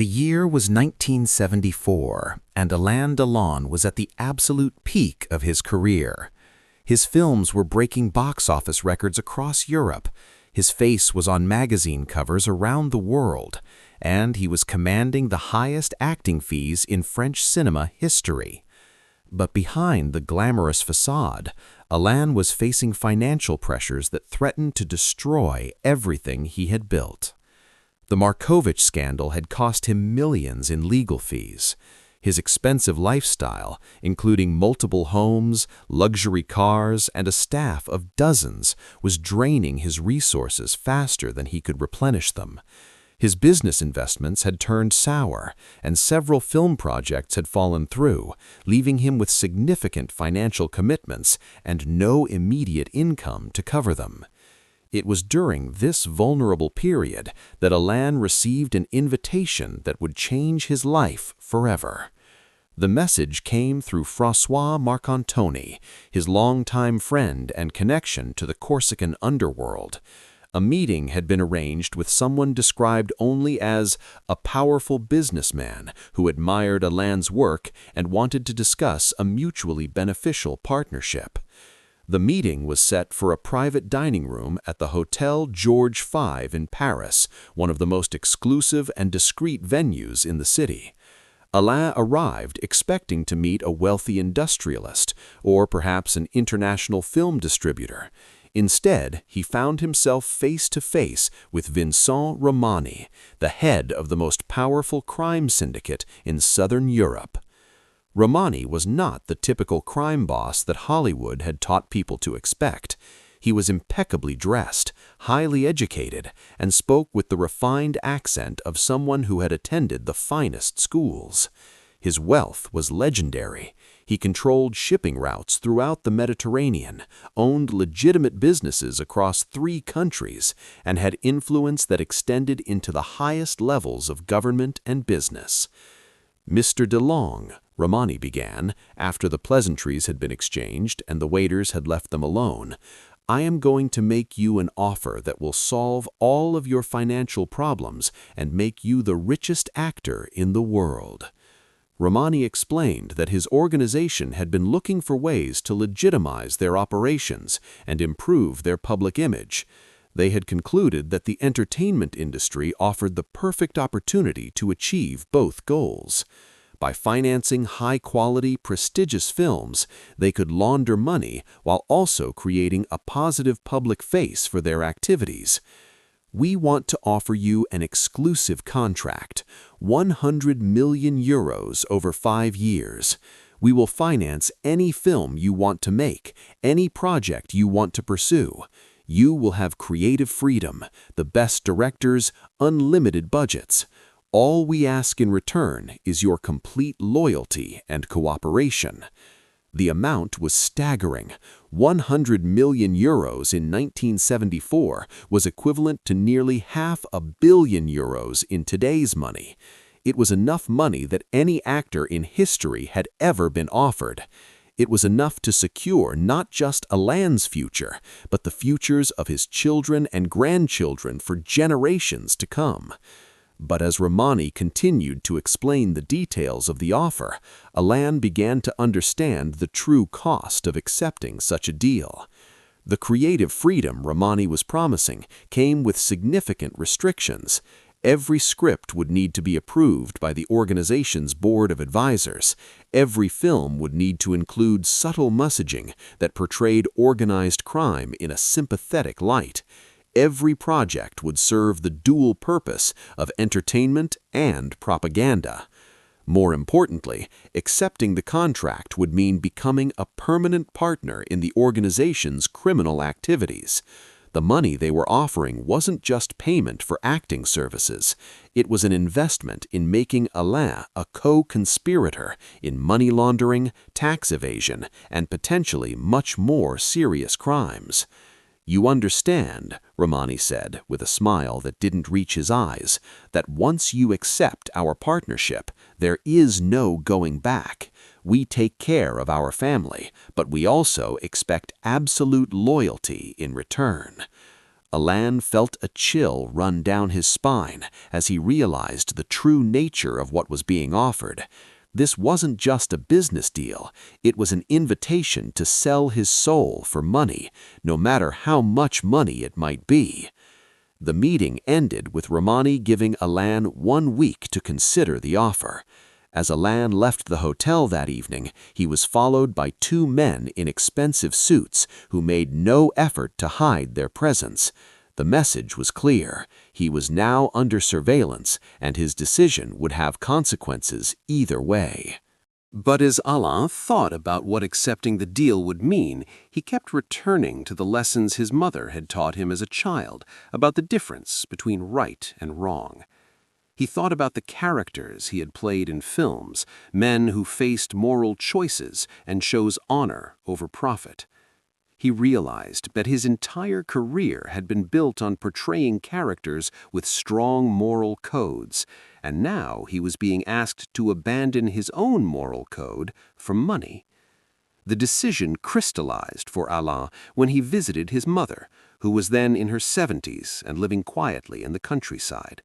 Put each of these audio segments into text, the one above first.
The year was 1974, and Alain Delon was at the absolute peak of his career. His films were breaking box office records across Europe, his face was on magazine covers around the world, and he was commanding the highest acting fees in French cinema history. But behind the glamorous facade, Alain was facing financial pressures that threatened to destroy everything he had built. The Markovitch scandal had cost him millions in legal fees. His expensive lifestyle, including multiple homes, luxury cars, and a staff of dozens, was draining his resources faster than he could replenish them. His business investments had turned sour, and several film projects had fallen through, leaving him with significant financial commitments and no immediate income to cover them. It was during this vulnerable period that Alain received an invitation that would change his life forever. The message came through François Marcantoni, his longtime friend and connection to the Corsican underworld. A meeting had been arranged with someone described only as a powerful businessman who admired Alain's work and wanted to discuss a mutually beneficial partnership. The meeting was set for a private dining room at the Hotel George V in Paris, one of the most exclusive and discreet venues in the city. Alain arrived expecting to meet a wealthy industrialist or perhaps an international film distributor. Instead, he found himself face to face with Vincent Romani, the head of the most powerful crime syndicate in Southern Europe. Romani was not the typical crime boss that Hollywood had taught people to expect. He was impeccably dressed, highly educated, and spoke with the refined accent of someone who had attended the finest schools. His wealth was legendary. He controlled shipping routes throughout the Mediterranean, owned legitimate businesses across 3 countries, and had influence that extended into the highest levels of government and business. "Mr. Delon," Romani began, after the pleasantries had been exchanged and the waiters had left them alone, "I am going to make you an offer that will solve all of your financial problems and make you the richest actor in the world." Romani explained that his organization had been looking for ways to legitimize their operations and improve their public image. They had concluded that the entertainment industry offered the perfect opportunity to achieve both goals. By financing high-quality, prestigious films, they could launder money while also creating a positive public face for their activities. "We want to offer you an exclusive contract, 100 million euros over 5 years. We will finance any film you want to make, any project you want to pursue. You will have creative freedom, the best directors, unlimited budgets. All we ask in return is your complete loyalty and cooperation." The amount was staggering. 100 million euros in 1974 was equivalent to nearly €500 million in today's money. It was enough money that any actor in history had ever been offered. It was enough to secure not just Alain's future, but the futures of his children and grandchildren for generations to come. But as Romani continued to explain the details of the offer, Alain began to understand the true cost of accepting such a deal. The creative freedom Romani was promising came with significant restrictions. Every script would need to be approved by the organization's board of advisors. Every film would need to include subtle messaging that portrayed organized crime in a sympathetic light. Every project would serve the dual purpose of entertainment and propaganda. More importantly, accepting the contract would mean becoming a permanent partner in the organization's criminal activities. The money they were offering wasn't just payment for acting services. It was an investment in making Alain a co-conspirator in money laundering, tax evasion, and potentially much more serious crimes. "You understand," Romani said, with a smile that didn't reach his eyes, "that once you accept our partnership, there is no going back. We take care of our family, but we also expect absolute loyalty in return." Alain felt a chill run down his spine as he realized the true nature of what was being offered. This wasn't just a business deal, it was an invitation to sell his soul for money, no matter how much money it might be. The meeting ended with Romani giving Alain 1 week to consider the offer. As Alain left the hotel that evening, he was followed by 2 men in expensive suits who made no effort to hide their presence. The message was clear. He was now under surveillance, and his decision would have consequences either way. But as Alain thought about what accepting the deal would mean, he kept returning to the lessons his mother had taught him as a child about the difference between right and wrong. He thought about the characters he had played in films, men who faced moral choices and chose honor over profit. He realized that his entire career had been built on portraying characters with strong moral codes, and now he was being asked to abandon his own moral code for money. The decision crystallized for Alain when he visited his mother, who was then in her 70s and living quietly in the countryside.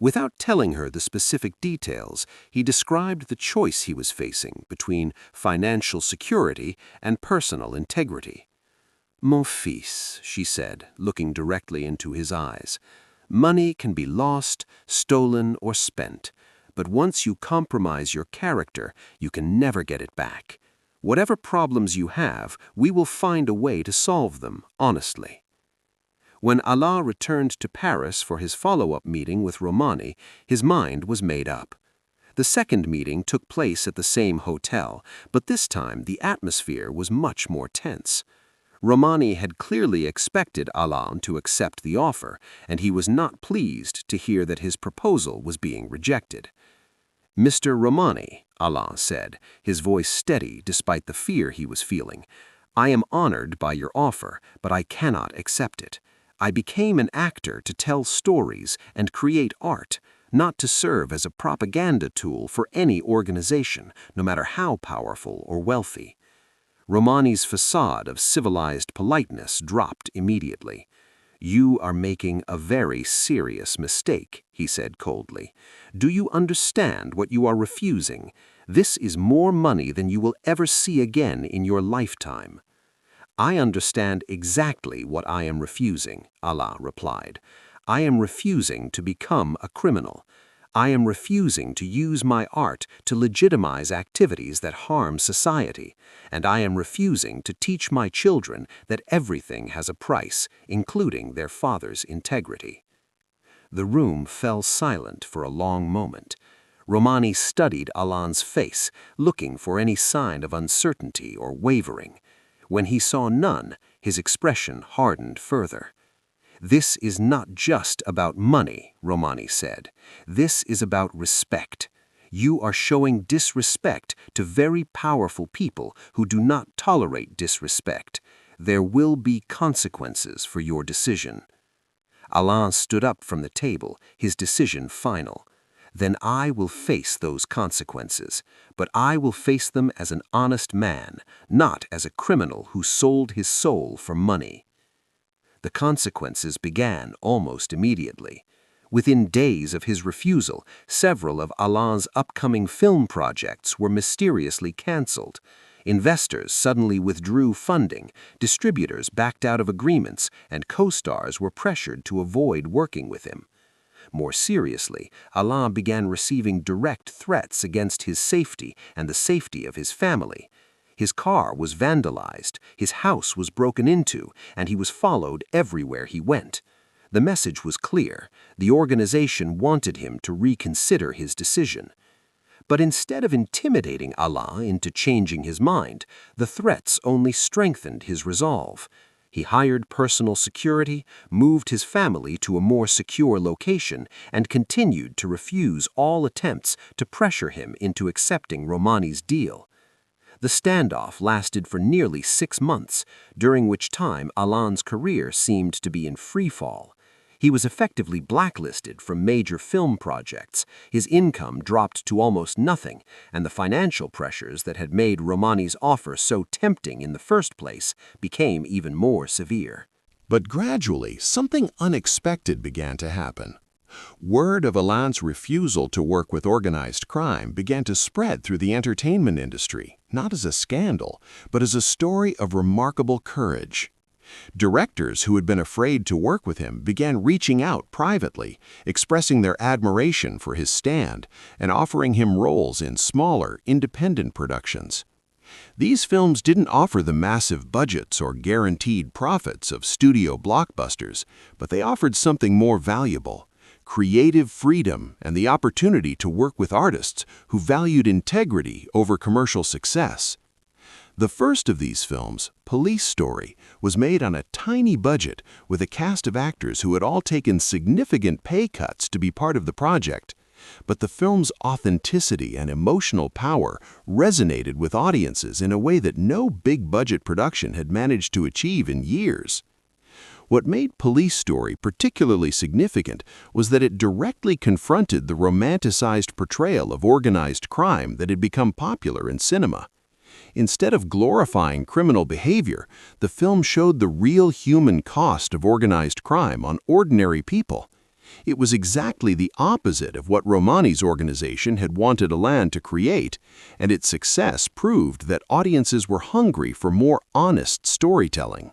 Without telling her the specific details, he described the choice he was facing between financial security and personal integrity. "Mon fils," she said, looking directly into his eyes, "money can be lost, stolen, or spent, but once you compromise your character, you can never get it back. Whatever problems you have, we will find a way to solve them honestly." When Alain returned to Paris for his follow-up meeting with Romani, his mind was made up. The second meeting took place at the same hotel, but this time the atmosphere was much more tense. Romani had clearly expected Alain to accept the offer, and he was not pleased to hear that his proposal was being rejected. "Mr. Romani," Alain said, his voice steady despite the fear he was feeling, "I am honored by your offer, but I cannot accept it. I became an actor to tell stories and create art, not to serve as a propaganda tool for any organization, no matter how powerful or wealthy." Romani's facade of civilized politeness dropped immediately. "You are making a very serious mistake," he said coldly. "Do you understand what you are refusing? This is more money than you will ever see again in your lifetime." "I understand exactly what I am refusing," Alain replied. "I am refusing to become a criminal. I am refusing to use my art to legitimize activities that harm society, and I am refusing to teach my children that everything has a price, including their father's integrity." The room fell silent for a long moment. Romani studied Alain's face, looking for any sign of uncertainty or wavering. When he saw none, his expression hardened further. "This is not just about money," Romani said. "This is about respect. You are showing disrespect to very powerful people who do not tolerate disrespect. There will be consequences for your decision." Alain stood up from the table, his decision final. "Then I will face those consequences, but I will face them as an honest man, not as a criminal who sold his soul for money." The consequences began almost immediately. Within days of his refusal, several of Alain's upcoming film projects were mysteriously canceled. Investors suddenly withdrew funding, distributors backed out of agreements, and co-stars were pressured to avoid working with him. More seriously, Alain began receiving direct threats against his safety and the safety of his family. His car was vandalized, his house was broken into, and he was followed everywhere he went. The message was clear. The organization wanted him to reconsider his decision. But instead of intimidating Alain into changing his mind, the threats only strengthened his resolve. He hired personal security, moved his family to a more secure location, and continued to refuse all attempts to pressure him into accepting Romani's deal. The standoff lasted for nearly 6 months, during which time Alain's career seemed to be in free fall. He was effectively blacklisted from major film projects, his income dropped to almost nothing, and the financial pressures that had made Romani's offer so tempting in the first place became even more severe. But gradually, something unexpected began to happen. Word of Alain's refusal to work with organized crime began to spread through the entertainment industry, not as a scandal, but as a story of remarkable courage. Directors who had been afraid to work with him began reaching out privately, expressing their admiration for his stand and offering him roles in smaller, independent productions. These films didn't offer the massive budgets or guaranteed profits of studio blockbusters, but they offered something more valuable: creative freedom and the opportunity to work with artists who valued integrity over commercial success. The first of these films, Police Story, was made on a tiny budget with a cast of actors who had all taken significant pay cuts to be part of the project. But the film's authenticity and emotional power resonated with audiences in a way that no big-budget production had managed to achieve in years. What made Police Story particularly significant was that it directly confronted the romanticized portrayal of organized crime that had become popular in cinema. Instead of glorifying criminal behavior, the film showed the real human cost of organized crime on ordinary people. It was exactly the opposite of what Romani's organization had wanted Alain to create, and its success proved that audiences were hungry for more honest storytelling.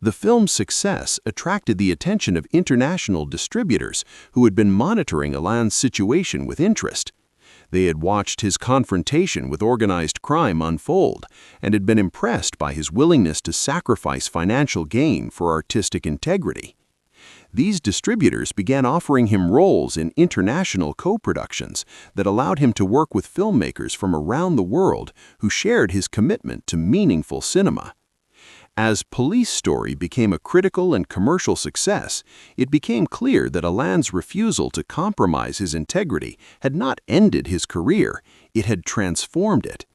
The film's success attracted the attention of international distributors who had been monitoring Alain's situation with interest. They had watched his confrontation with organized crime unfold and had been impressed by his willingness to sacrifice financial gain for artistic integrity. These distributors began offering him roles in international co-productions that allowed him to work with filmmakers from around the world who shared his commitment to meaningful cinema. As Police Story became a critical and commercial success, it became clear that Alain's refusal to compromise his integrity had not ended his career, it had transformed it.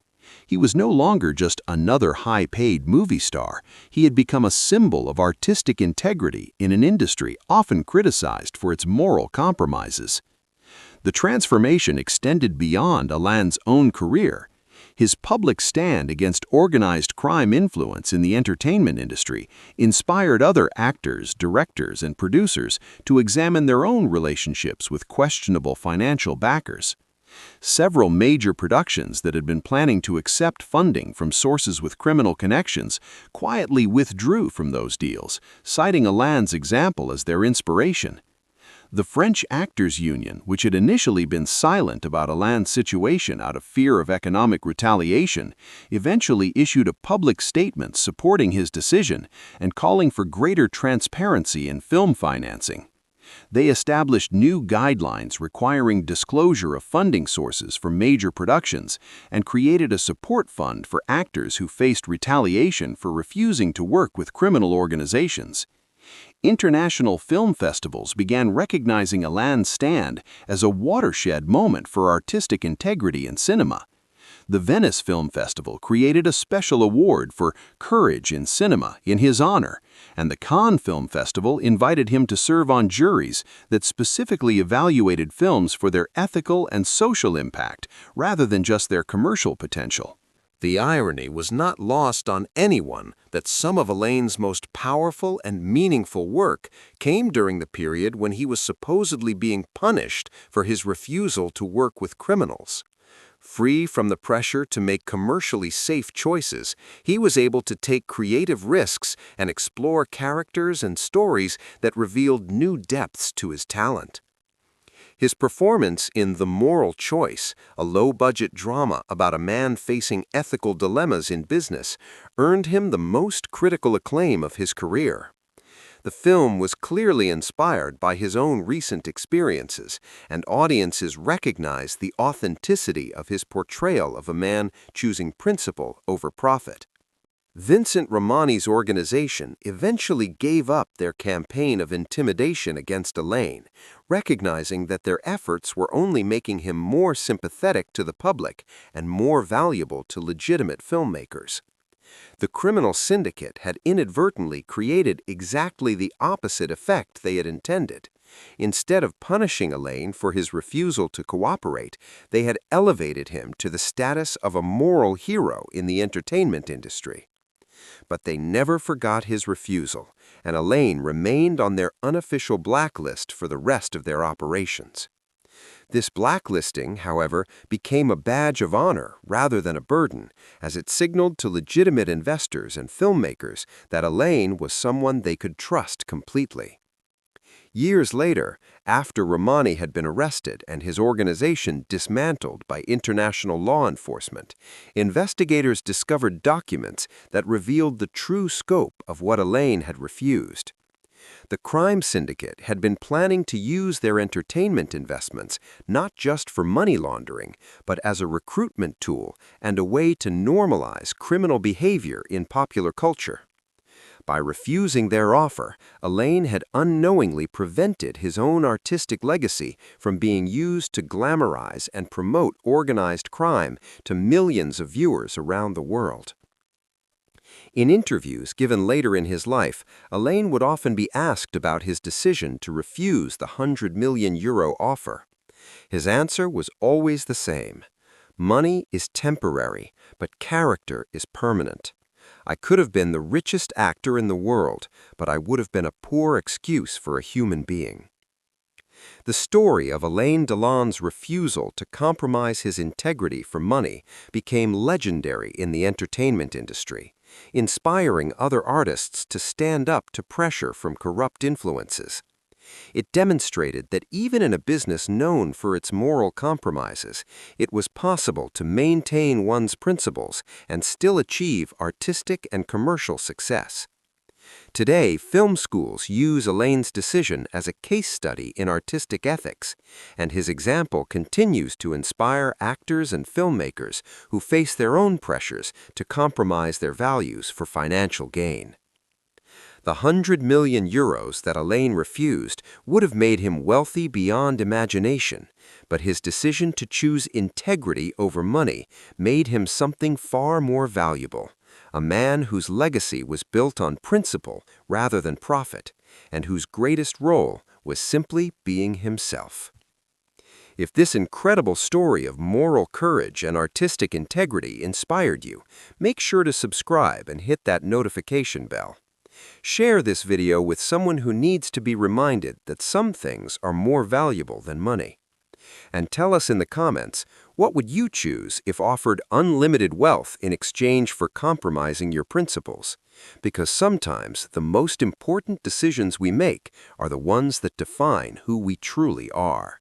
He was no longer just another high-paid movie star. He had become a symbol of artistic integrity in an industry often criticized for its moral compromises. The transformation extended beyond Alain's own career. His public stand against organized crime influence in the entertainment industry inspired other actors, directors, and producers to examine their own relationships with questionable financial backers. Several major productions that had been planning to accept funding from sources with criminal connections quietly withdrew from those deals, citing Alain's example as their inspiration. The French Actors Union, which had initially been silent about Alain's situation out of fear of economic retaliation, eventually issued a public statement supporting his decision and calling for greater transparency in film financing. They established new guidelines requiring disclosure of funding sources for major productions and created a support fund for actors who faced retaliation for refusing to work with criminal organizations. International film festivals began recognizing Alain's stand as a watershed moment for artistic integrity in cinema. The Venice Film Festival created a special award for courage in cinema in his honor, and the Cannes Film Festival invited him to serve on juries that specifically evaluated films for their ethical and social impact rather than just their commercial potential. The irony was not lost on anyone that some of Alain's most powerful and meaningful work came during the period when he was supposedly being punished for his refusal to work with criminals. Free from the pressure to make commercially safe choices, he was able to take creative risks and explore characters and stories that revealed new depths to his talent. His performance in The Moral Choice, a low-budget drama about a man facing ethical dilemmas in business, earned him the most critical acclaim of his career. The film was clearly inspired by his own recent experiences, and audiences recognized the authenticity of his portrayal of a man choosing principle over profit. Vincent Romani's organization eventually gave up their campaign of intimidation against Alain, recognizing that their efforts were only making him more sympathetic to the public and more valuable to legitimate filmmakers. The criminal syndicate had inadvertently created exactly the opposite effect they had intended. Instead of punishing Alain for his refusal to cooperate, they had elevated him to the status of a moral hero in the entertainment industry. But they never forgot his refusal, and Alain remained on their unofficial blacklist for the rest of their operations. This blacklisting, however, became a badge of honor rather than a burden, as it signaled to legitimate investors and filmmakers that Alain was someone they could trust completely. Years later, after Romani had been arrested and his organization dismantled by international law enforcement, investigators discovered documents that revealed the true scope of what Alain had refused. The crime syndicate had been planning to use their entertainment investments not just for money laundering, but as a recruitment tool and a way to normalize criminal behavior in popular culture. By refusing their offer, Alain had unknowingly prevented his own artistic legacy from being used to glamorize and promote organized crime to millions of viewers around the world. In interviews given later in his life, Alain would often be asked about his decision to refuse the €100 million offer. His answer was always the same: "Money is temporary, but character is permanent. I could have been the richest actor in the world, but I would have been a poor excuse for a human being." The story of Alain Delon's refusal to compromise his integrity for money became legendary in the entertainment industry, inspiring other artists to stand up to pressure from corrupt influences. It demonstrated that even in a business known for its moral compromises, it was possible to maintain one's principles and still achieve artistic and commercial success. Today, film schools use Alain's decision as a case study in artistic ethics, and his example continues to inspire actors and filmmakers who face their own pressures to compromise their values for financial gain. The €100 million that Alain refused would have made him wealthy beyond imagination, but his decision to choose integrity over money made him something far more valuable: a man whose legacy was built on principle rather than profit, and whose greatest role was simply being himself. If this incredible story of moral courage and artistic integrity inspired you, make sure to subscribe and hit that notification bell. Share this video with someone who needs to be reminded that some things are more valuable than money. And tell us in the comments, what would you choose if offered unlimited wealth in exchange for compromising your principles? Because sometimes the most important decisions we make are the ones that define who we truly are.